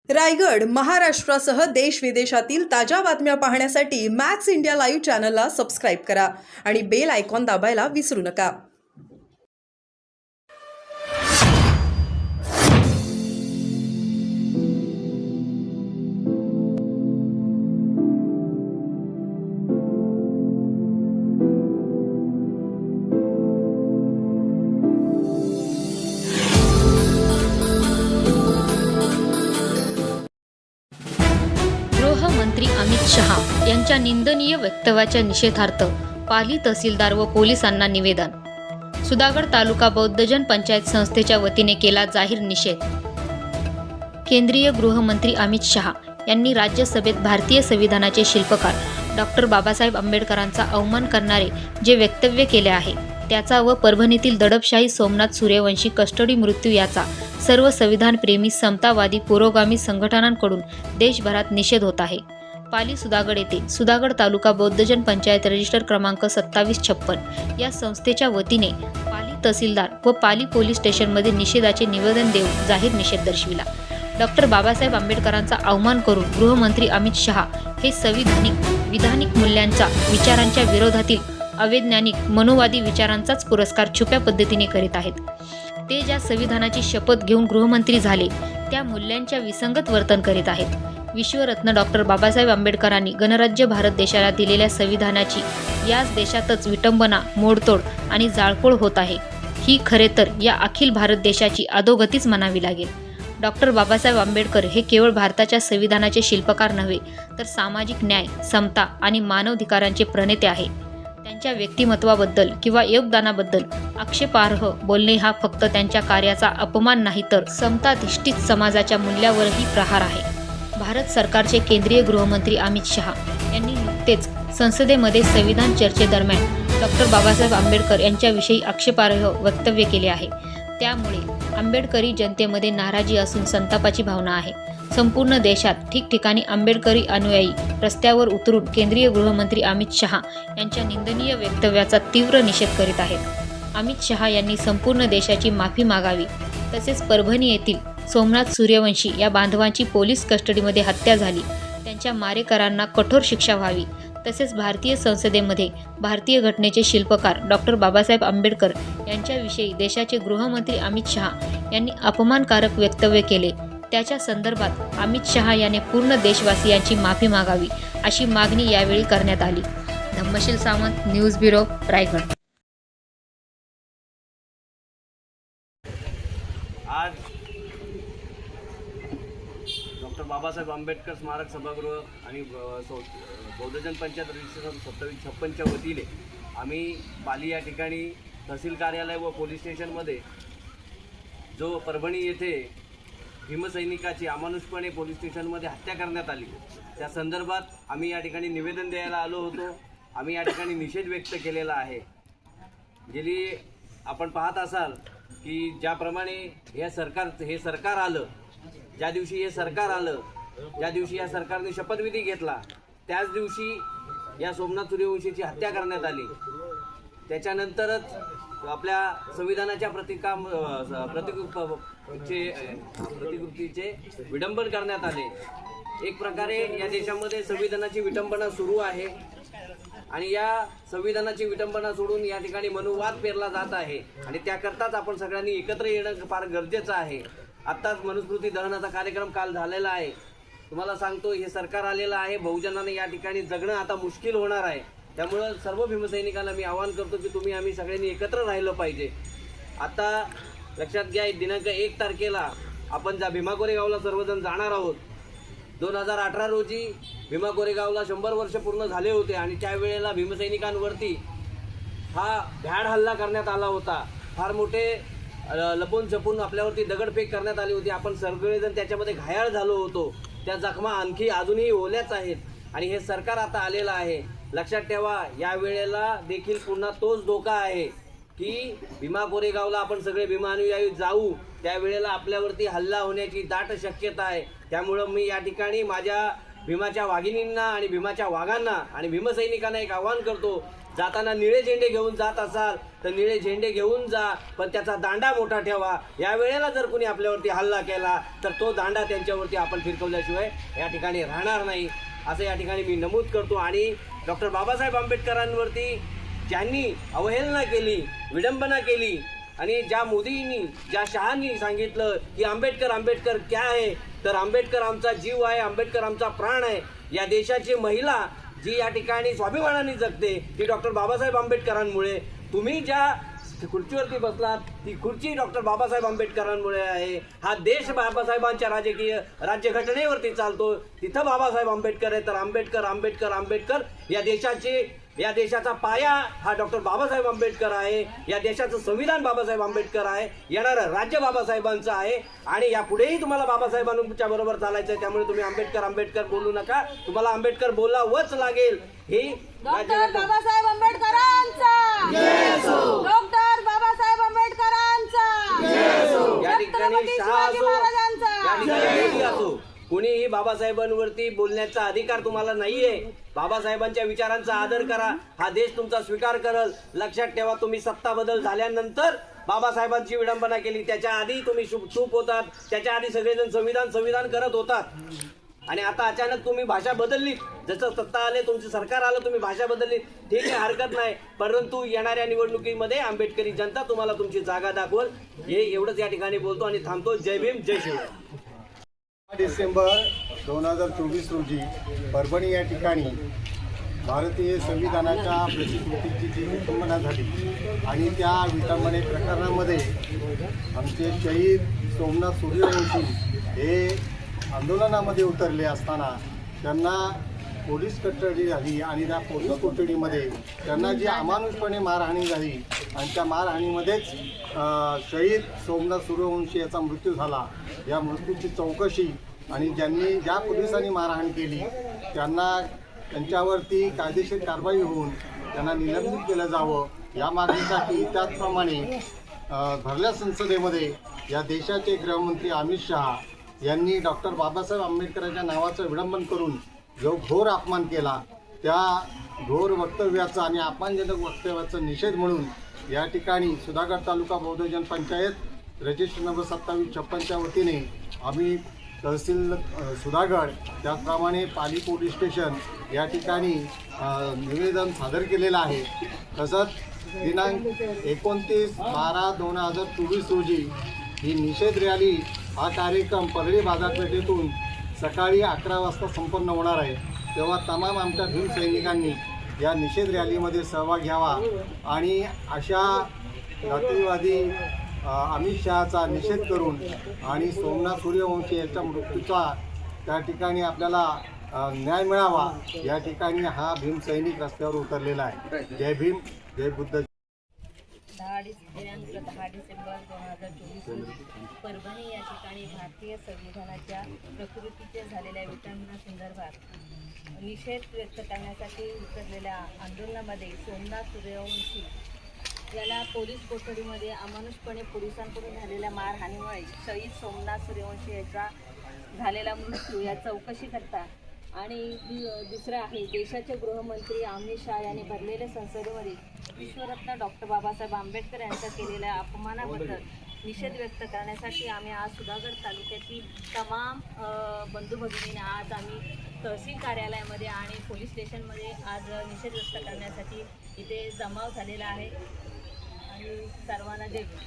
रायगड, महाराष्ट्रासह देश विदेशातील ताज्या बातम्या पाहण्यासाठी मॅक्स इंडिया लाईव्ह चॅनलला सबस्क्राईब करा आणि बेल आयकॉन दाबायला विसरू नका. गृहमंत्री अमित शहा यांच्या निंदनीय वक्तव्याच्या निषेधार्थ पाली तहसीलदार व पोलिसांना निवेदन. सुधागड तालुका बौद्धजन पंचायत संस्थेच्या वतीने केला जाहीर निषेध. केंद्रीय गृहमंत्री अमित शहा यांनी राज्यसभेत भारतीय संविधानाचे शिल्पकार डॉक्टर बाबासाहेब आंबेडकरांचा अवमान करणारे जे वक्तव्य केले आहे त्याचा व परभणीतील दडपशाही सोमनाथ सूर्यवंशी कस्टडी मृत्यू याचा सर्व संविधानप्रेमी समतावादी पुरोगामी संघटनांकडून देशभरात निषेध होत आहे. पाली सुधागड येथे सुधागड तालुका बौद्धजन पंचायत रजिस्टर क्रमांक 2756 या संस्थेच्या वतीने पाली तहसीलदार व पाली पोलीस स्टेशनमध्ये निषेधाचे निवेदन देऊन जाहीर निषेध दर्शविला. डॉक्टर बाबासाहेब आंबेडकरांचा अवमान करून गृहमंत्री अमित शहा हे विधानिक मूल्यांच्या विचारांच्या विरोधातील अवैज्ञानिक मनोवादी विचारांचाच पुरस्कार छुप्या पद्धतीने करीत आहेत. ते ज्या संविधानाची शपथ घेऊन गृहमंत्री झाले त्या मूल्यांच्या विसंगत वर्तन करीत आहेत. विश्वरत्न डॉक्टर बाबासाहेब आंबेडकरांनी गणराज्य भारत देशाला दिलेल्या संविधानाची याच देशातच विटंबना, मोडतोड आणि जाळपोळ होत आहे. ही खरे तर या अखिल भारत देशाची अधोगतीच म्हणावी लागेल. डॉक्टर बाबासाहेब आंबेडकर हे केवळ भारताच्या संविधानाचे शिल्पकार नव्हे तर सामाजिक न्याय, समता आणि मानवाधिकारांचे प्रणेते आहे. त्यांच्या व्यक्तिमत्वाबद्दल किंवा योगदानाबद्दल आक्षेपार्ह बोलणे हा फक्त त्यांच्या कार्याचा अपमान नाही तर समताधिष्ठित समाजाच्या मूल्यावरही प्रहार आहे. भारत सरकारचे केंद्रीय गृहमंत्री अमित शहा यांनी नुकतेच संसदेमध्ये संविधान चर्चेदरम्यान डॉक्टर बाबासाहेब आंबेडकर यांच्याविषयी आक्षेपार्ह वक्तव्य केले आहे. त्यामुळे आंबेडकरी जनतेमध्ये नाराजी असून संतापाची भावना आहे. संपूर्ण देशात ठिकठिकाणी आंबेडकरी अनुयायी रस्त्यावर उतरून केंद्रीय गृहमंत्री अमित शहा यांच्या निंदनीय वक्तव्याचा तीव्र निषेध करीत आहेत. अमित शहा यांनी संपूर्ण देशाची माफी मागावी. तसेच परभणी येथील सोमनाथ सूर्यवंशी या बांधवांची पोलीस कस्टडीमध्ये हत्या झाली त्यांच्या मारेकरांना कठोर शिक्षा व्हावी. तसेच भारतीय संसदेमध्ये भारतीय घटनेचे शिल्पकार डॉक्टर बाबासाहेब आंबेडकर यांच्याविषयी देशाचे गृहमंत्री अमित शहा यांनी अपमानकारक वक्तव्य केले त्याच्या संदर्भात अमित शहा याने पूर्ण देशवासियांची माफी मागावी अशी मागणी यावेळी करण्यात आली. Dhammasheel Sawant, news bureau, Raigad. आज डॉक्टर बाबासाहेब आंबेडकर स्मारक सभागृह आणि बौद्धजन पंचायत रजिस्टर 2756च्या वतीने आम्ही पाली या ठिकाणी तहसील कार्यालय व पोलीस स्टेशनमध्ये जो परभणी येथे भीमसैनिकाची अमानुषपणे पोलीस स्टेशनमध्ये हत्या करण्यात आली त्या संदर्भात आम्ही या ठिकाणी निवेदन द्यायला आलो होतो. आम्ही या ठिकाणी निषेध व्यक्त केलेला आहे. गेली आपण पाहत असाल की ज्याप्रमाणे हे सरकार आलं, ज्या दिवशी हे सरकार आलं, ज्या दिवशी या सरकारने शपथविधी घेतला त्याच दिवशी या सोमनाथ सूर्यवंशीची हत्या करण्यात आली. त्याच्यानंतरच आपल्या संविधानाच्या प्रतिकृतीचे विडंबन करण्यात आले. एक प्रकारे या देशामध्ये संविधानाची विटंबना सुरू आहे आणि या संविधानाची विटंबना सोडून या ठिकाणी मनुवाद पेरला जात आहे आणि त्याकरताच आपण सगळ्यांनी एकत्र येणं फार गरजेचं आहे. आत्ताच मनुस्मृती दहनाचा कार्यक्रम काल झालेला आहे. तुम्हाला सांगतो हे सरकार आलेलं आहे, बहुजनांना या ठिकाणी जगणं आता मुश्किल होणार आहे. त्यामुळं सर्व भीमसैनिकांना मी आवाहन करतो की तुम्ही आम्ही सगळ्यांनी एकत्र राहिलं पाहिजे. आता लक्षात घ्या, दिनांक 1 तारखेला आपण भीमा कोरेगावला सर्वजण जाणार आहोत. 2018 रोजी भीमा कोरेगावला 100 वर्ष पूर्ण झाले होते आणि त्यावेळेला भीमसैनिकांवरती हा भ्याड हल्ला करण्यात आला होता. फार मोठे लपून छपून आपल्यावरती दगडफेक करण्यात आली होती. आपण सगळेजण त्याच्यामध्ये घायाळ झालो होतो. त्या जखमा आणखी अजूनही ओल्याच आहेत आणि हे सरकार आता आलेलं आहे. लक्षात ठेवा, या वेळेला देखील पुन्हा तोच धोका आहे की भीमा कोरेगावला आपण सगळे भीमा अनुयायी जाऊ त्यावेळेला आपल्यावरती हल्ला होण्याची दाट शक्यता आहे. त्यामुळं मी या ठिकाणी माझ्या भीमाच्या वाघिणींना आणि भीमाच्या वाघांना आणि भीमसैनिकांना एक आवाहन करतो जाताना निळे झेंडे घेऊन जात असाल तर निळे झेंडे घेऊन जा, पण त्याचा दांडा मोठा ठेवा. या वेळेला जर कोणी आपल्यावरती हल्ला केला तर तो दांडा त्यांच्यावरती आपण फिरकवल्याशिवाय या ठिकाणी राहणार नाही, असं या ठिकाणी मी नमूद करतो. आणि डॉक्टर बाबासाहेब आंबेडकरांवरती ज्यांनी अवहेलना केली, विडंबना केली, आणि ज्या मोदींनी, ज्या शहांनी सांगितलं की आंबेडकर आंबेडकर क्या आहे, तर आंबेडकर आमचा जीव आहे, आंबेडकर आमचा प्राण आहे. या देशाची महिला जी या ठिकाणी स्वाभिमानाने जगते ती डॉक्टर बाबासाहेब आंबेडकरांमुळे. तुम्ही ज्या खुर्चीवरती बसलात ती खुर्ची डॉक्टर बाबासाहेब आंबेडकरांमुळे आहे. हा देश बाबासाहेबांच्या राजकीय राज्यघटनेवरती चालतो, तिथं बाबासाहेब आंबेडकर आहे. तर आंबेडकर आंबेडकर आंबेडकर या देशाचा पाया हा डॉक्टर बाबासाहेब आंबेडकर आहे. या देशाचं संविधान बाबासाहेब आंबेडकर आहे. येणारं राज्य बाबासाहेबांचं आहे आणि यापुढेही तुम्हाला बाबासाहेबांच्या बरोबर चालायचं आहे. त्यामुळे तुम्ही आंबेडकर आंबेडकर बोलू नका, तुम्हाला आंबेडकर बोलावंच लागेल. ही डॉक्टर बाबासाहेब आंबेडकरांचा डॉक्टर बाबासाहेब आंबेडकरांचा या ठिकाणी छत्रपती शाह शिवाजी असो, महाराजांचा या ठिकाणी कोणी असो, कुणीही बाबासाहेबांवरती बोलण्याचा अधिकार तुम्हाला नाहीये. बाबासाहेबांच्या विचारांचा आदर करा, हा देश तुमचा स्वीकार करल. लक्षात ठेवा, तुम्ही सत्ता बदल झाल्यानंतर बाबासाहेबांची विडंबना केली, त्याच्या आधी तुम्ही चूप होतात, त्याच्या आधी सगळेजण संविधान करत होतात. आणि आता अचानक तुम्ही भाषा बदलली, जसं सत्ता आले, तुमचं सरकार आलं, तुम्ही भाषा बदलली, ठीक आहे, हरकत नाही. परंतु येणाऱ्या निवडणुकीमध्ये आंबेडकरी जनता तुम्हाला तुमची जागा दाखवल. हे एवढंच या ठिकाणी बोलतो आणि थांबतो. जय भीम, जय शिवराय. डिसेंबर 2024 रोजी परभणी या ठिकाणी भारतीय संविधानाच्या प्रतिकृतीची जी विटंबना झाली आणि त्या विटंबने प्रकरणामध्ये आमचे शहीद सोमनाथ सूर्यवंशी हे आंदोलनामध्ये उतरले असताना त्यांना पोलीस कस्टडी झाली आणि त्या पोलीस कोठडीमध्ये त्यांना जी अमानुषपणे मारहाणी झाली आणि त्या मारहाणीमध्येच शहीद सोमनाथ सूर्यवंशी याचा मृत्यू झाला. या मृत्यूची चौकशी आणि ज्या पोलिसांनी मारहाण केली त्यांच्यावरती कायदेशीर कारवाई होऊन त्यांना निलंबित केलं जावं या मागणीसाठी, त्याचप्रमाणे भरल्या संसदेमध्ये या देशाचे गृहमंत्री अमित शहा यांनी डॉक्टर बाबासाहेब आंबेडकरांच्या नावाचं विडंबन करून जो घोर अपमान केला, त्या घोर वक्तव्याचा आणि अपमानजनक वक्तव्याचा निषेध म्हणून या ठिकाणी सुधागड तालुका बौद्ध जनपंचायत रजिस्टर नंबर 2756च्या वतीने आम्ही तहसील सुधागड, त्याचप्रमाणे पाली पोलीस स्टेशन या ठिकाणी निवेदन सादर केलेलं आहे. तसंच दिनांक 29/12/2024 रोजी ही निषेध रॅली हा कार्यक्रम परळी बाजारपेठेतून सकाळी 11 वाजता संपन्न होणार आहे. तेव्हा तमाम आमच्या भीमसैनिकांनी या निषेध रॅलीमध्ये सहभाग घ्यावा आणि अशा जातीवादी अमित शहाचा निषेध करून आणि सोमनाथ सूर्यवंशी यांच्या मृत्यूचा त्या ठिकाणी आपल्याला न्याय मिळावा या ठिकाणी हा भीमसैनिक रस्त्यावर उतरलेला आहे. जय भीम, जय बुद्ध. दिनांक 10 डिसेंबर 2024 रोजी परभणी या ठिकाणी भारतीय संविधानाच्या प्रकृतीचे झालेल्या विटंबनासंदर्भात निषेध व्यक्त करण्यासाठी उतरलेल्या आंदोलनामध्ये सोमनाथ सूर्यवंशी याला पोलीस कोठडीमध्ये अमानुषपणे पोलिसांकडून झालेल्या मारहाणीमुळे शहीद सोमनाथ सूर्यवंशी याचा झालेला मृत्यू या चौकशी करता आणि दुसरं आहे देशाचे गृहमंत्री अमित शहा यांनी भरलेल्या संसदेमध्ये विश्वरत्न डॉक्टर बाबासाहेब आंबेडकर यांच्या केलेल्या अपमानाबद्दल निषेध व्यक्त करण्यासाठी आम्ही आज सुधागड तालुक्यातील तमाम बंधू भगिनींनी आज आम्ही तहसील कार्यालयामध्ये आणि पोलीस स्टेशनमध्ये आज निषेध व्यक्त करण्यासाठी इथे जमाव झालेला आहे आणि सर्वांना जय भीम.